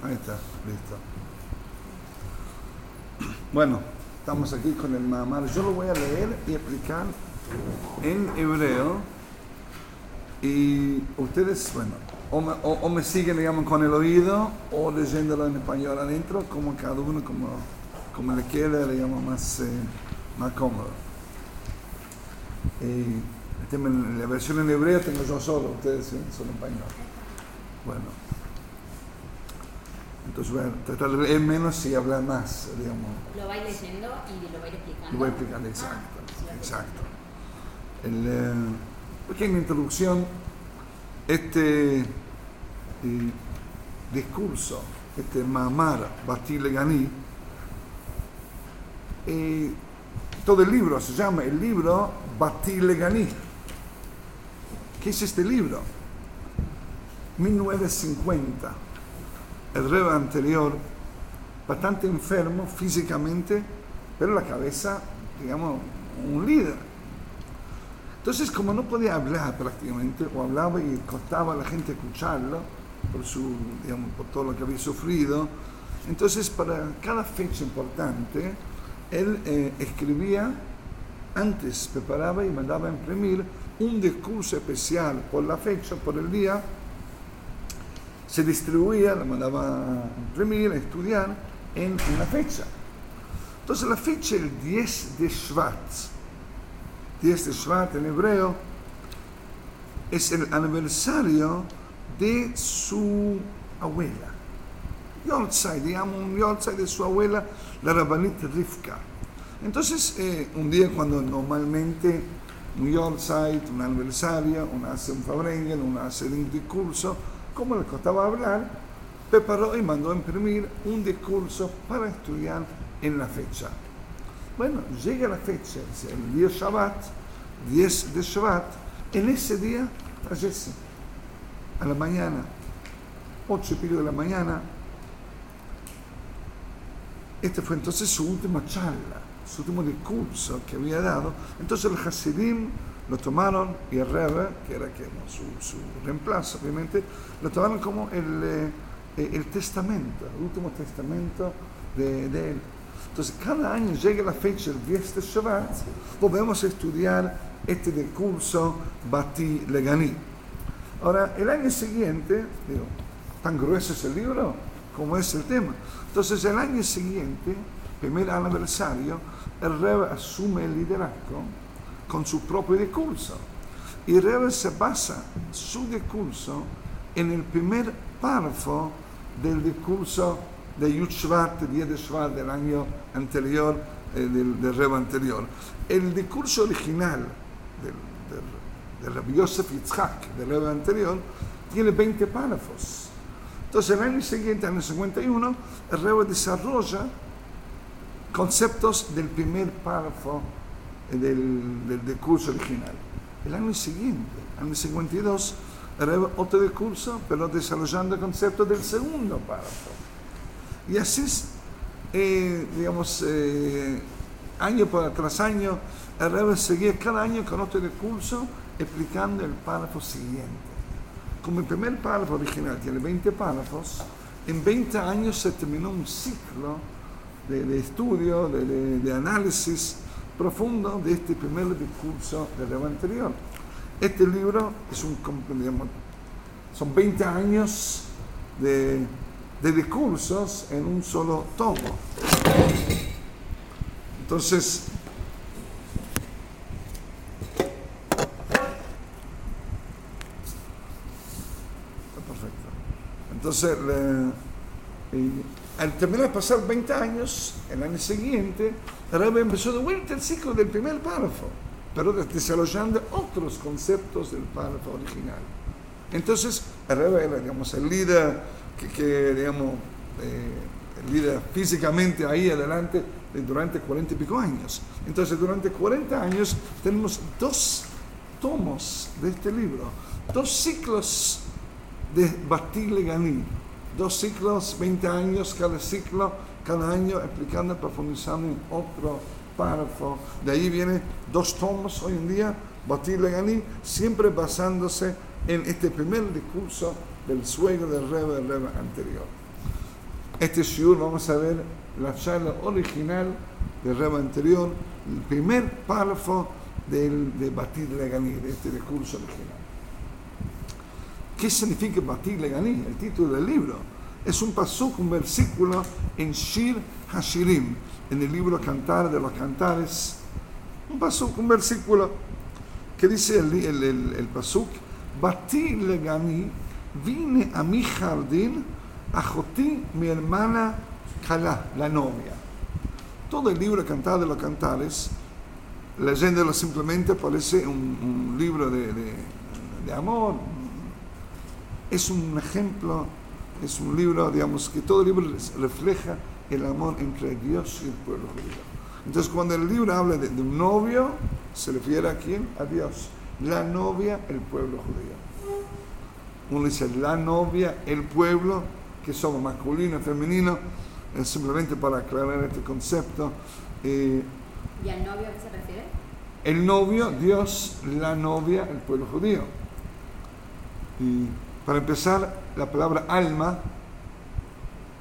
Ahí está, listo. Bueno, estamos aquí con el Mahamar. Yo lo voy a leer y explicar en hebreo. Y ustedes, bueno, o me siguen, digamos, con el oído o leyéndolo en español adentro, como cada uno, como le quede, digamos, más cómodo. La versión en hebreo tengo yo solo, ustedes son en español. Bueno, entonces voy a tratar de leer menos y hablar más, digamos. Lo va a ir leyendo y lo va a ir explicando. Lo voy a explicar, exacto. Pequeña introducción. Este discurso, este Mahamar Bati Legani, todo el libro se llama el libro Bati Legani. ¿Qué es este libro? 1950. El Rebbe anterior, bastante enfermo físicamente, pero la cabeza, digamos, un líder. Entonces, como no podía hablar prácticamente, o hablaba y costaba a la gente escucharlo, por todo lo que había sufrido, entonces para cada fecha importante, él escribía, antes preparaba y mandaba a imprimir un discurso especial por la fecha, por el día, se distribuía, lo mandaba a imprimir, a estudiar en una fecha. Entonces la fecha, el 10 de Shvat, 10 de Shvat en hebreo, es el aniversario de su abuela. Yortzai, digamos, un Yortzai de su abuela, la Rabbanit Rivka. Entonces, un día cuando normalmente un Yortzai, un aniversario, uno hace un Fabrengen, uno hace un discurso, como le costaba hablar, preparó y mandó a imprimir un discurso para estudiar en la fecha. Bueno, llega la fecha, el día Shabbat, 10 de Shabbat, en ese día fallece, a la mañana, 8:00 de la mañana. Este fue entonces su última charla, su último discurso que había dado. Entonces los Hasidim lo tomaron, y el Rebbe, que era su reemplazo, obviamente, lo tomaron como el testamento, el último testamento de él. Entonces, cada año llega la fecha, el 10 de Shabbat, volvemos a estudiar este discurso Bati Legani. Ahora, el año siguiente, tan grueso es el libro como es el tema. Entonces, el año siguiente, primer aniversario, el Rebbe asume el liderazgo con su propio discurso. Y el Rebbe se basa su discurso en el primer párrafo del discurso de Yud Shvat, 10 de Shvat del año anterior, del Rebbe anterior. El discurso original del Rabbi Yosef Yitzhak, del Rebbe anterior, tiene 20 párrafos. Entonces, el año siguiente, el año 51, el Rebbe desarrolla conceptos del primer párrafo del discurso original. El año siguiente, el año 52, el Rebbe otro discurso, pero desarrollando el concepto del segundo párrafo. Y así, año tras año, el Rebbe seguía cada año con otro discurso explicando el párrafo siguiente. Como el primer párrafo original tiene 20 párrafos, en 20 años se terminó un ciclo de estudio, de análisis profundo de este primer discurso del Rebbe anterior. Este libro es son 20 años de discursos en un solo tomo. Entonces, perfecto. Entonces, al terminar de pasar 20 años, el año siguiente, el Rebbe empezó de vuelta el ciclo del primer párrafo, pero desarrollando otros conceptos del párrafo original. Entonces, el Rebbe era, el líder el líder físicamente ahí adelante durante 40 y pico años. Entonces, durante 40 años tenemos 2 tomos de este libro, 2 ciclos de Bati Legani, 2 ciclos, 20 años cada ciclo, cada año explicando, profundizando en otro párrafo. De ahí vienen 2 tomos hoy en día, Bati Legani, siempre basándose en este primer discurso del suegro del Rebbe anterior. este shiur vamos a ver la charla original del Rebbe anterior, el primer párrafo de Batit Legani, de este discurso original. ¿Qué significa Batit Legani? El título del libro. Es un pasuk, un versículo en Shir Hashirim, en el libro Cantar de los Cantares. Un pasuk, un versículo que dice el pasuk, Batit Legani, vine a mi jardín, ajotí mi hermana Kalá, la novia. Todo el libro Cantar de los Cantares, leyéndolo simplemente parece un libro de amor. Es un ejemplo, es un libro, digamos, que todo el libro refleja el amor entre Dios y el pueblo judío. Entonces, cuando el libro habla de un novio, se refiere a quién? A Dios. La novia, el pueblo judío. Uno dice la novia, el pueblo, que somos masculino y femenino, simplemente para aclarar este concepto. ¿Y al novio a qué se refiere? El novio, Dios, la novia, el pueblo judío. Y para empezar, la palabra alma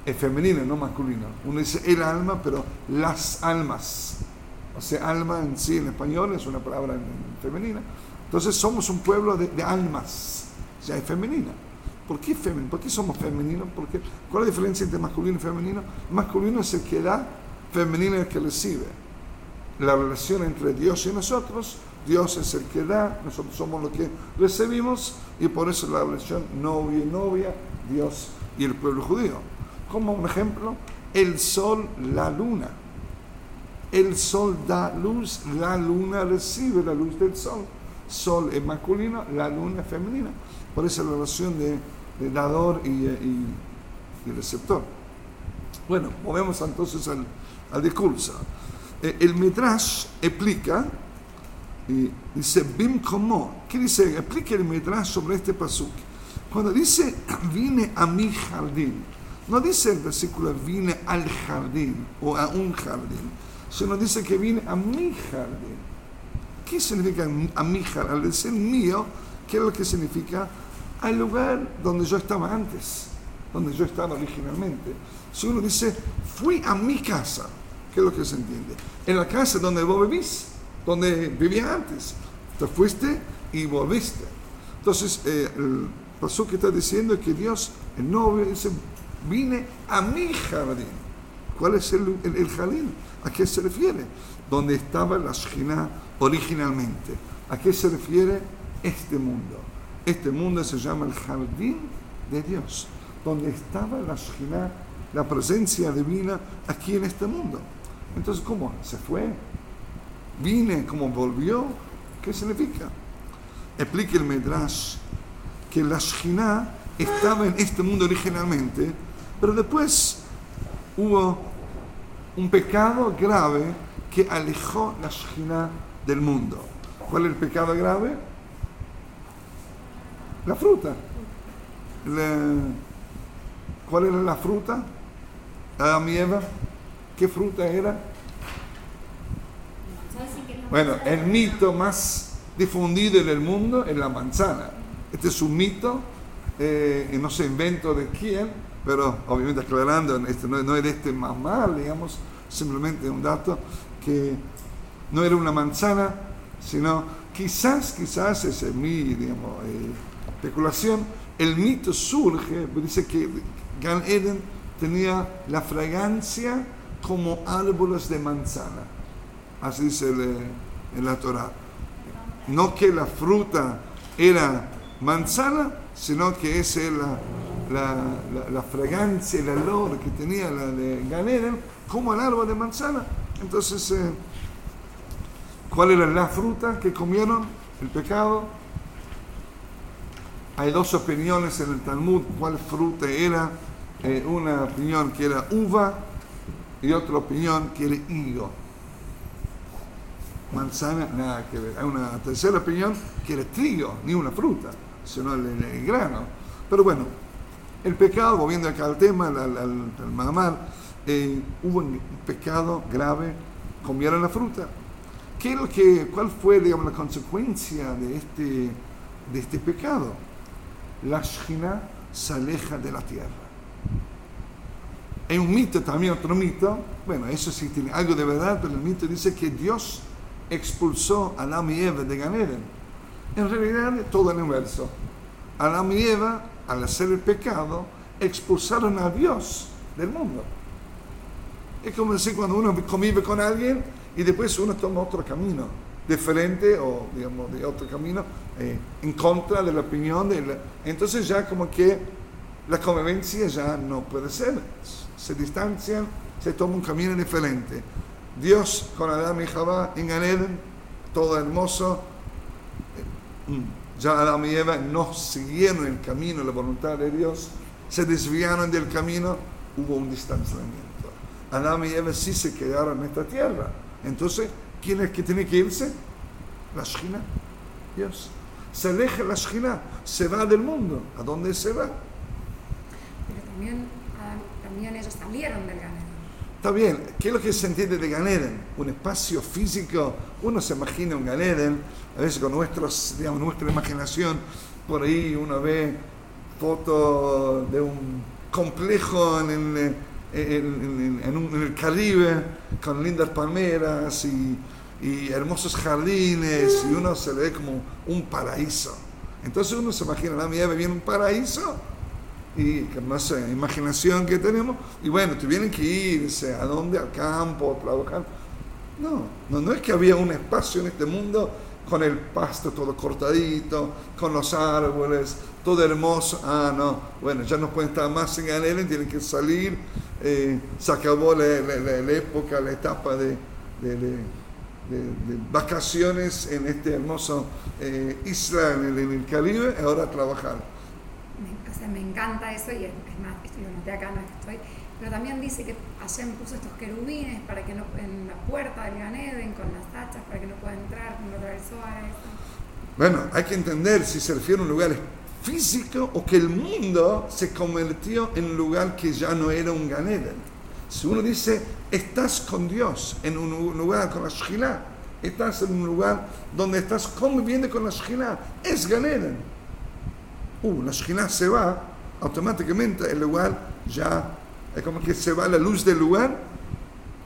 es femenina, no masculina. Uno dice el alma, pero las almas. O sea, alma en sí en español es una palabra femenina. Entonces somos un pueblo de almas, o sea, es femenina. ¿Por qué femenino? ¿Por qué somos femeninos? ¿Cuál es la diferencia entre masculino y femenino? Masculino es el que da, femenino es el que recibe. La relación entre Dios y nosotros, Dios es el que da, nosotros somos los que recibimos, y por eso la relación novio y novia, Dios y el pueblo judío. Como un ejemplo, el sol, la luna. El sol da luz, la luna recibe la luz del sol. Sol es masculino, la luna es femenina. Por eso la relación de dador y receptor. Bueno, volvemos entonces al discurso. El Midrash explica, y dice, Bim como, ¿qué dice? Explica el Midrash sobre este pasuk. Cuando dice, vine a mi jardín, no dice el versículo, vine al jardín o a un jardín, sino dice que vine a mi jardín. ¿Qué significa a mi jardín? Al decir mío, ¿qué es lo que significa? Al lugar donde yo estaba antes, donde yo estaba originalmente. Si uno dice, fui a mi casa, ¿qué es lo que se entiende? En la casa donde vos vivís, donde vivía antes. Te fuiste y volviste. Entonces, el pasuk que está diciendo es que Dios, el novio, dice, vine a mi jardín. ¿Cuál es el jardín? ¿A qué se refiere? Donde estaba la Shekhinah originalmente. ¿A qué se refiere este mundo? Este mundo se llama el jardín de Dios, donde estaba la Shekhinah, la presencia divina aquí en este mundo. Entonces, ¿cómo? ¿Se fue? ¿Vine? ¿Cómo volvió? ¿Qué significa? Explica el Midrash que la Shekhinah estaba en este mundo originalmente, pero después hubo un pecado grave que alejó la Shekhinah del mundo. ¿Cuál es el pecado grave? La fruta. ¿Cuál era la fruta? Adam y Eva. ¿Qué fruta era? Bueno, el mito más difundido en el mundo es la manzana. Este es un mito, no sé, invento de quién, pero obviamente aclarando, este no es de este más mal, digamos, simplemente un dato que no era una manzana, sino quizás esa es mi, digamos, especulación. El mito surge, dice que Gan Eden tenía la fragancia como árboles de manzana. Así dice en la Torá. No que la fruta era manzana, sino que esa es la fragancia, el olor que tenía la de Gan Eden como el árbol de manzana. Entonces, ¿cuál era la fruta que comieron? El pecado. Hay dos opiniones en el Talmud, cuál fruta era. Una opinión que era uva y otra opinión que era higo. Manzana, nada que ver. Hay una tercera opinión que era trigo, ni una fruta, sino el grano. Pero bueno, el pecado, volviendo acá al tema, al mamar, hubo un pecado grave, comieron la fruta. ¿Cuál fue, digamos, la consecuencia de este pecado? La Shekhinah se aleja de la tierra. Hay un mito también, otro mito, bueno, eso sí tiene algo de verdad, pero el mito dice que Dios expulsó a Adán y Eva de Gan Eden. En realidad, todo el inverso. Adán y Eva, al hacer el pecado, expulsaron a Dios del mundo. Es como decir cuando uno convive con alguien y después uno toma otro camino, diferente o digamos de otro camino, en contra de la opinión entonces ya como que la convivencia ya no puede ser, se distancian, se toma un camino diferente. Dios con Adán y Jabá en Gan Eden, todo hermoso, ya Adán y Eva no siguieron el camino, la voluntad de Dios, se desviaron del camino, hubo un distanciamiento. Adán y Eva sí se quedaron en esta tierra. Entonces, ¿quién es que tiene que irse? La Shekhinah, Dios. Se aleja la Shekhinah, se va del mundo. ¿A dónde se va? Pero también ellos salieron del Gan Eden. Está bien, ¿qué es lo que se entiende de Gan Eden? Un espacio físico. Uno se imagina un Gan Eden, a veces con nuestra imaginación, por ahí uno ve fotos de un complejo en el Caribe, con lindas palmeras y hermosos jardines, y uno se le ve como un paraíso. Entonces uno se imagina, la mía viene un paraíso, y que más imaginación que tenemos, y bueno, tuvieron que irse a dónde, al campo, a trabajar. No es que había un espacio en este mundo con el pasto todo cortadito, con los árboles, todo hermoso. No, bueno, ya no pueden estar más en Gan Eden, tienen que salir, se acabó la época, la etapa de vacaciones en este hermoso isla en el Caribe, ahora a trabajar. Me encanta eso, y es más, esto lo noté acá, no es que estoy, pero también dice que Hashem puso estos querubines para que no, en la puerta del Gan Eden con las hachas para que no pueda entrar, no atravesó a eso. Bueno, hay que entender si se refiere a un lugar físico o que el mundo se convirtió en un lugar que ya no era un Gan Eden. Si uno dice, estás con Dios en un lugar con la Shekhinah, estás en un lugar donde estás conviviendo con la Shekhinah, es Gan Eden. La Shekhinah se va, automáticamente el lugar ya, es como que se va la luz del lugar,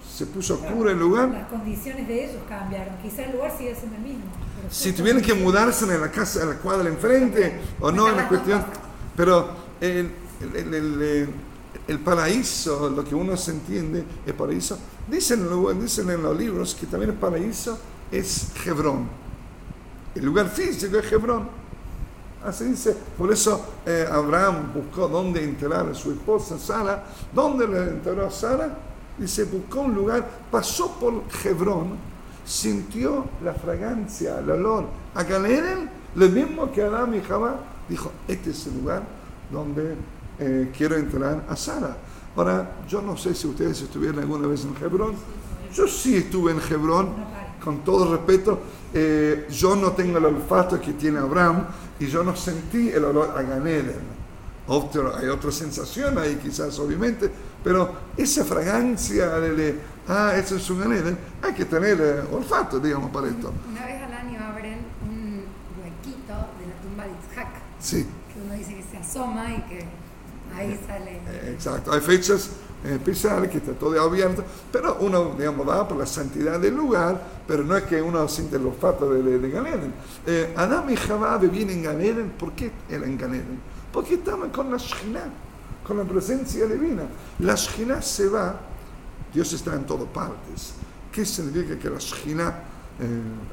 se puso oscuro el lugar. Las condiciones de ellos cambiaron, quizá el lugar sigue siendo el mismo. Si tuvieran que mudarse en la casa, en la cuadra enfrente, o no, en la cuestión, pero el paraíso, lo que uno se entiende, el paraíso, dicen en los libros que también el paraíso es Hebrón. El lugar físico es Hebrón. Así dice, por eso Abraham buscó dónde enterrar a su esposa Sara. ¿Dónde le enterró a Sara? Dice, buscó un lugar, pasó por Hebrón, sintió la fragancia, el olor a Gan Eden, lo mismo que Adán y Jabá. Dijo, este es el lugar donde quiero enterrar a Sara. Ahora, yo no sé si ustedes estuvieron alguna vez en Hebrón. Yo sí estuve en Hebrón, con todo respeto. Yo no tengo el olfato que tiene Abraham y yo no sentí el olor a Gan Eden. Hay otra sensación ahí quizás, obviamente, pero esa fragancia eso es un Gan Eden, hay que tener olfato, digamos, para esto. Una vez al año abren un huequito de la tumba de Isaac. Sí. Que uno dice que se asoma y que ahí sale. Exacto, hay fechas especiales que está todo abierto, pero uno, digamos, va por la santidad del lugar, pero no es que uno siente el olfato de Gan Eden. Adán y Jabá vivían en Gan Eden. ¿Por qué eran en Gan Eden? Porque estaban con la Shekhinah, con la presencia divina. La Shekhinah se va, Dios está en todas partes. ¿Qué significa que la Shekhinah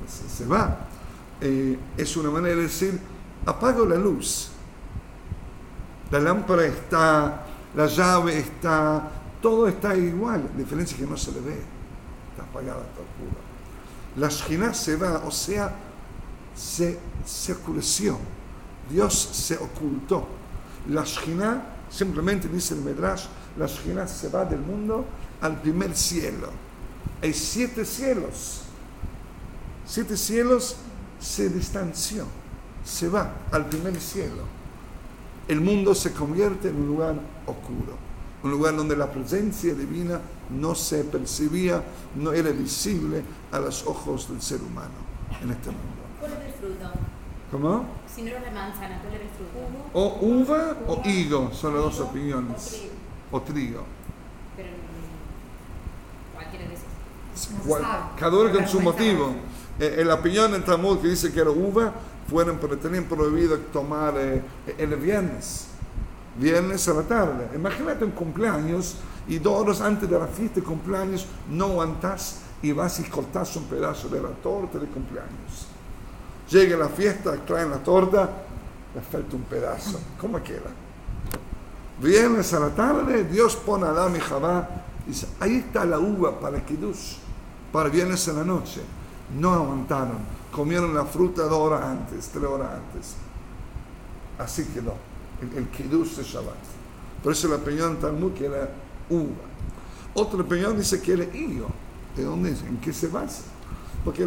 se va? Es una manera de decir, apago la luz. La lámpara está, la llave está, todo está igual. La diferencia es que no se le ve. Está apagada, está oscura. La Shekhinah se va, o sea, se oscureció. Dios se ocultó. La Shekhinah, simplemente dice el Medrash, la Shekhinah se va del mundo al primer cielo. Hay 7 cielos. 7 cielos se distanció. Se va al primer cielo. El mundo se convierte en un lugar oscuro. Un lugar donde la presencia divina no se percibía, no era visible a los ojos del ser humano en este mundo. ¿Cuál es el fruto? ¿Cómo? Si no era la manzana, ¿cuál era el fruto? O uva o higo, son las dos opiniones. O trigo. Pero cualquiera de esos. No se sabe. Cada uno con su Vergüenza motivo. En la opinión del Talmud que dice que era uva, tenían prohibido tomar el viernes a la tarde. Imagínate un cumpleaños y 2 horas antes de la fiesta de cumpleaños no aguantás y vas y cortás un pedazo de la torta de cumpleaños. Llega la fiesta, traen la torta, le falta un pedazo. ¿Cómo queda? Viernes a la tarde, Dios pone a Adán y Javá, dice, ahí está la uva para el Kiddush, para viernes en la noche. No aguantaron, comieron la fruta 2 horas antes, 3 horas antes. Así quedó, el Kiddush de Shabbat. Por eso la opinión del Talmud que era uva. Otra opinión dice que era higo. ¿De dónde es? ¿En qué se basa? Porque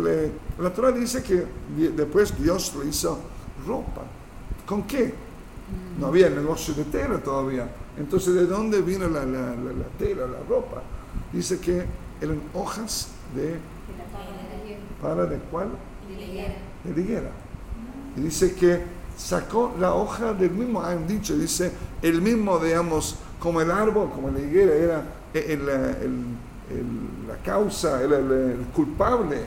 la Torah dice que después Dios le hizo ropa. ¿Con qué? No había negocio de tela todavía. Entonces, ¿de dónde vino la tela, la ropa? Dice que eran hojas de... ¿Para de cuál? De higuera. Y dice que sacó la hoja del mismo, han dicho, dice, el mismo, digamos, como el árbol, como la higuera era la causa, era el culpable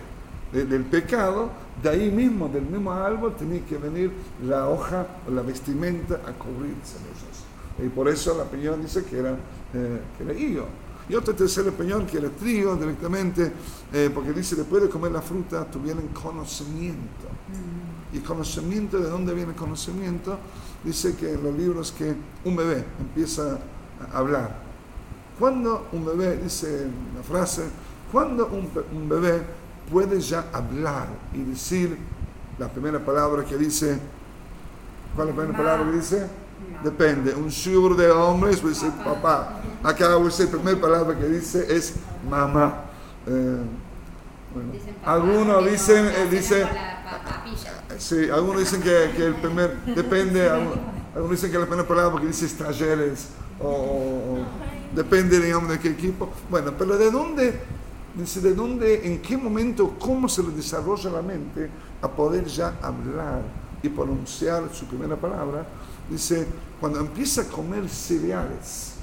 del pecado, de ahí mismo, del mismo árbol, tenía que venir la hoja o la vestimenta a cubrirse ellos. Y por eso la opinión dice que era higo. Y otra tercera opinión que era trigo directamente, porque dice, después de comer la fruta tuvieron conocimiento. Y conocimiento, ¿de dónde viene conocimiento? Dice que en los libros que un bebé empieza a hablar. Cuando un bebé, dice la frase, cuando un bebé puede ya hablar y decir la primera palabra que dice, ¿cuál es la primera palabra que dice? Depende, un shur de hombres puede decir papá. Acá la primera palabra que dice es mamá. Bueno, Dicen papá, algunos pero dicen, no hacen dice, con la papilla. sí, algunos dicen que el primer, depende, algunos dicen que la primera palabra que dice es talleres, o depende, digamos, de qué equipo. Bueno, pero ¿de dónde? Dice, ¿de dónde, en qué momento, cómo se le desarrolla la mente a poder ya hablar y pronunciar su primera palabra? Dice, cuando empieza a comer cereales,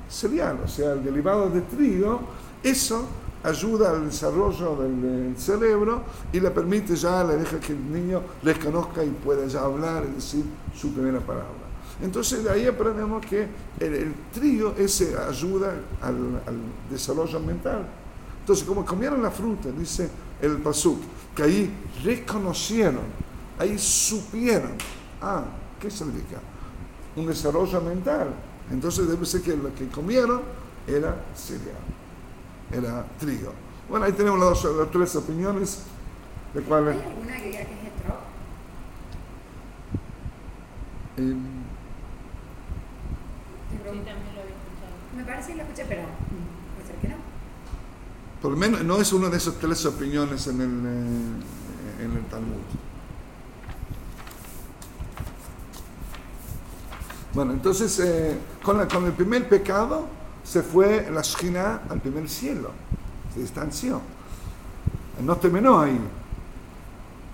o sea, el derivado de trigo, eso ayuda al desarrollo del cerebro y le permite ya, le deja que el niño les conozca y pueda ya hablar y decir su primera palabra. Entonces de ahí aprendemos que el trigo ese ayuda al desarrollo mental. Entonces como comieron la fruta, dice el pasuk, que ahí reconocieron, ahí supieron, ¿qué significa? Un desarrollo mental. Entonces debe ser que lo que comieron era cereal, era trigo. Bueno, ahí tenemos las 3 opiniones, de cuáles... ¿Hay alguna que diga que es hetero? Sí, también lo había escuchado. Me parece que lo escuché, pero puede ser que no. Por lo menos no es una de esas 3 opiniones en el Talmud. Bueno, entonces con el primer pecado se fue la Shekhinah al primer cielo, se distanció, no terminó ahí.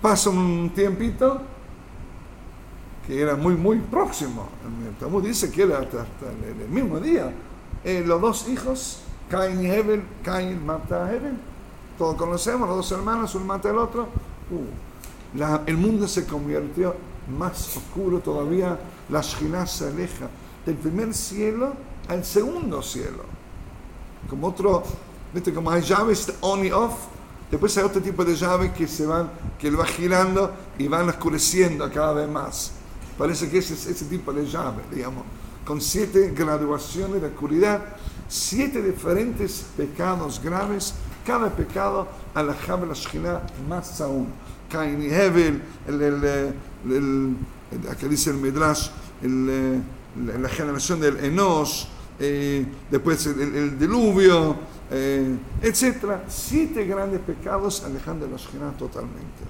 Pasa un tiempito que era muy muy próximo. El Talmud dice que era hasta el mismo día. Los 2 hijos, Caín y Hebel, Caín mata a Hebel, todos conocemos, los 2 hermanos, uno mata al otro. El mundo se convirtió más oscuro todavía. La Shekhinah se aleja del primer cielo al segundo cielo. Como otro, ¿viste? Como hay llaves on y off, después hay otro tipo de llaves que lo va girando y van oscureciendo cada vez más. Parece que ese tipo de llave, digamos, con 7 graduaciones de oscuridad, 7 diferentes pecados graves, cada pecado alejaba la Shekhinah más aún. Caín y Hebel, aquí dice el Midrash, la generación del Enosh, después el diluvio, etc. 7 grandes pecados alejando de la Shekhinah totalmente.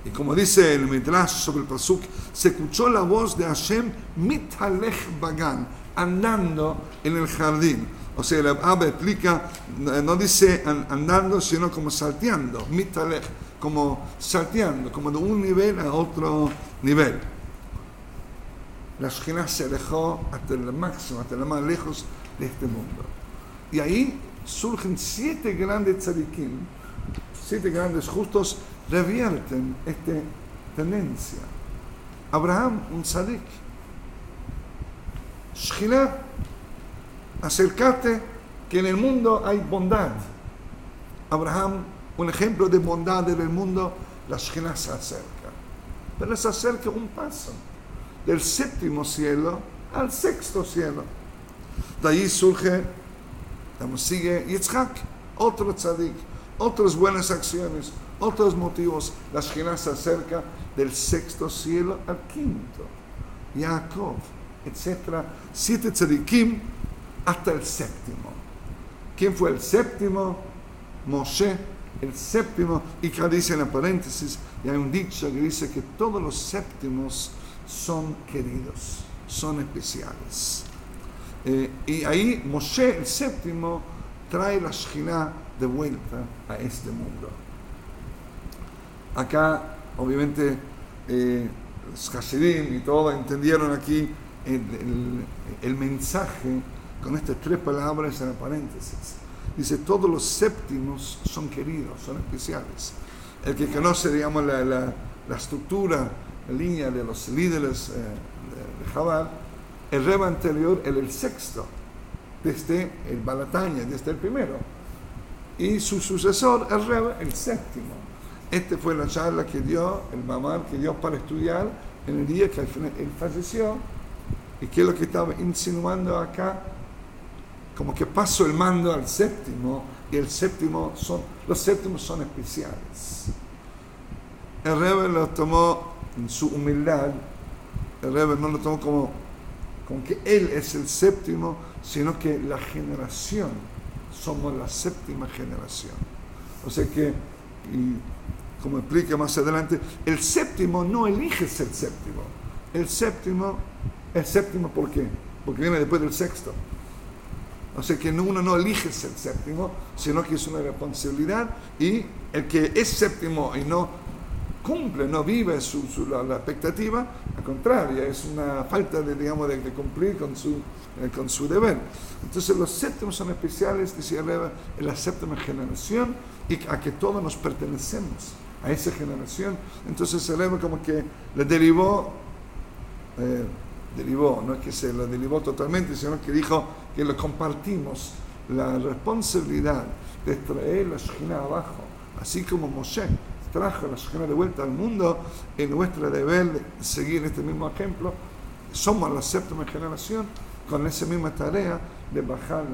Y como dice el Midrash sobre el pasuk, se escuchó la voz de Hashem mithalech bagan, andando en el jardín. O sea, el Abba explica, no dice andando, sino como salteando, mithalech, como salteando, como de un nivel a otro nivel. la Shekhinah se alejó hasta el máximo, hasta lo más lejos de este mundo. Y ahí surgen 7 grandes tzadikim, 7 grandes justos, revierten esta tendencia. Abraham, un tzadik. Shekhinah, acércate que en el mundo hay bondad. Abraham, un ejemplo de bondad en el mundo, la Shekhinah se acerca. Pero se acerca un paso, del 7º cielo al 6º cielo. De ahí surge, sigue Yitzhak, otro tzadik, otras buenas acciones, otros motivos. La Shekhinah se acerca del 6º cielo al 5º. Jacob, etc. 7 tzadikim hasta el 7º. ¿Quién fue el 7º? Moshe, el 7º. Y acá dice en paréntesis, y hay un dicho que dice que todos los 7º son queridos, son especiales. Y ahí Moshe, el 7º, trae la Shekhinah de vuelta a este mundo. Acá, obviamente, los Hasidim y todo entendieron aquí el mensaje con estas 3 palabras en paréntesis. Dice, todos los 7º son queridos, son especiales. El que conoce, digamos, la estructura, la línea de los líderes de Chabad, el Rebbe anterior era el 6º, desde el Balatanya, desde el primero. Y su sucesor, el Rebbe, el 7º. Esta fue la charla que dio, el mamar que dio para estudiar en el día que al final él falleció. Y que es lo que estaba insinuando acá, como que pasó el mando al 7º, y los 7º son especiales. El Rebbe lo tomó en su humildad, el Rebbe no lo tomó como que él es el 7º, sino que la generación, somos la 7ª generación. O sea que, y como explica más adelante, el 7º no elige ser 7º. El 7º es 7º, ¿por qué? Porque viene después del 6º. O sea que uno no elige ser 7º, sino que es una responsabilidad, y el que es 7º y no cumple, no vive la expectativa, al contrario, es una falta de cumplir con su deber. Entonces los 7º son especiales, decía Rebbe, en la 7ª generación, y a que todos nos pertenecemos a esa generación. Entonces el Rebbe como que le derivó, no es que se lo derivó totalmente, sino que dijo que lo compartimos, la responsabilidad de traer la Shekhinah abajo, así como Moshe trajo la Shekhinah de vuelta al mundo, es nuestro deber seguir este mismo ejemplo. Somos la 7ª generación con esa misma tarea de bajar la